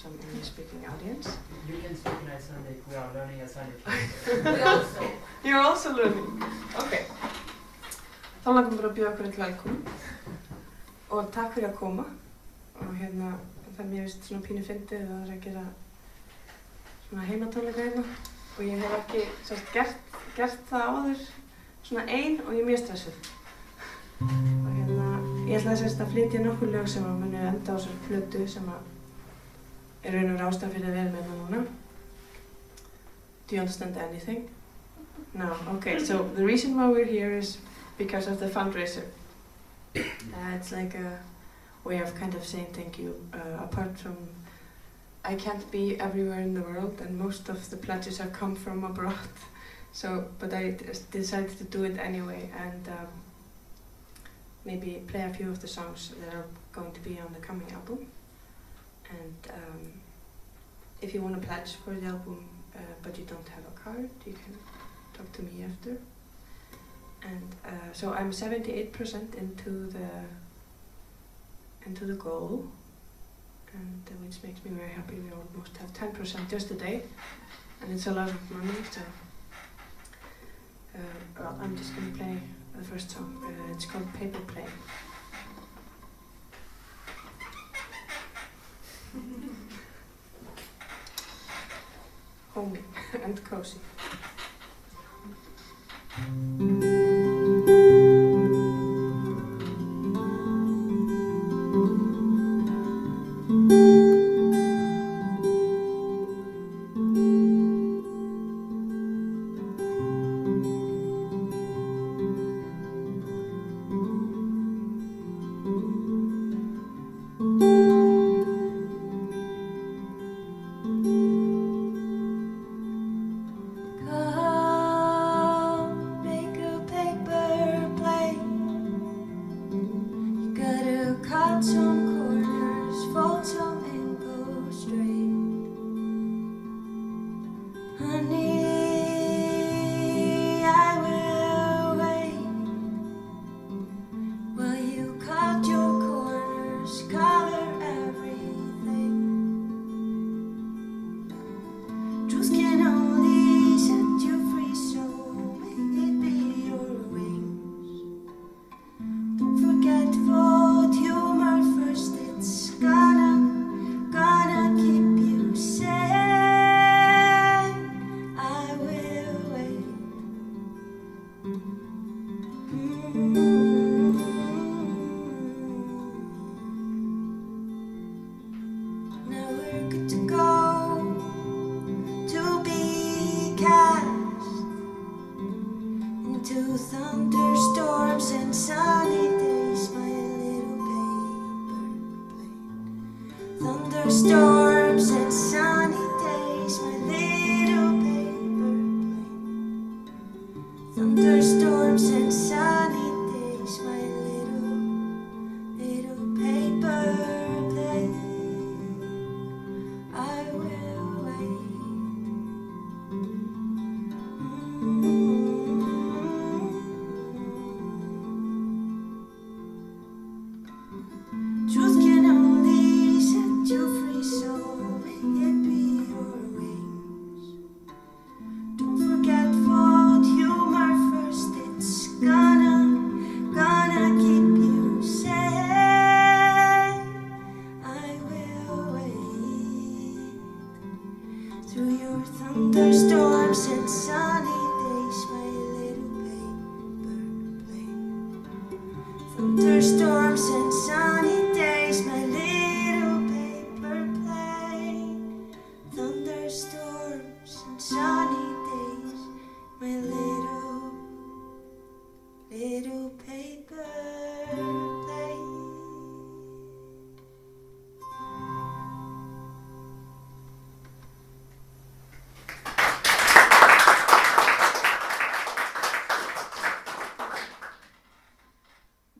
some English-speaking audience. You can speak in Icelandic. We are learning Icelandic. We also. You're also learning. Okay. Þá langar mér að bjóða okkur til velkomin og takk fyrir að koma og það mér finnst svona pínu fyndið að það er að gera svona heimatónleika hérna og ég hef ekki gert það áður svona ein og ég er mjög stressuð og ég ætla að flytja nokkur lög sem að muni enda á þessari plötu sem að er raun og veru ástæðan fyrir að vera með hérna núna. Do you understand anything? No. Okay, so the reason why we're here is because of the fundraiser. It's like a way of kind of saying thank you. Apart from, I can't be everywhere in the world, and most of the pledges have come from abroad. But I decided to do it anyway, and maybe play a few of the songs that are going to be on the coming album. And if you want to pledge for the album, but you don't have a card, you can talk to me after. And so I'm 78% into the goal, and which makes me very happy. We almost have 10% just today, and it's a lot of money. So well, I'm just going to play the first song. It's called Paper Plane. Homey and cozy. Thunderstorms and sunny days, my little paper plane. Thunderstorms and sunny days, my little paper plane. Thunderstorms and sunny days, my little paper plane. I will wait. Truth can only set you free, so may it be your wings. Don't forget fault, humor first, it's gonna keep you safe. I will wait through your thunderstorms and sunny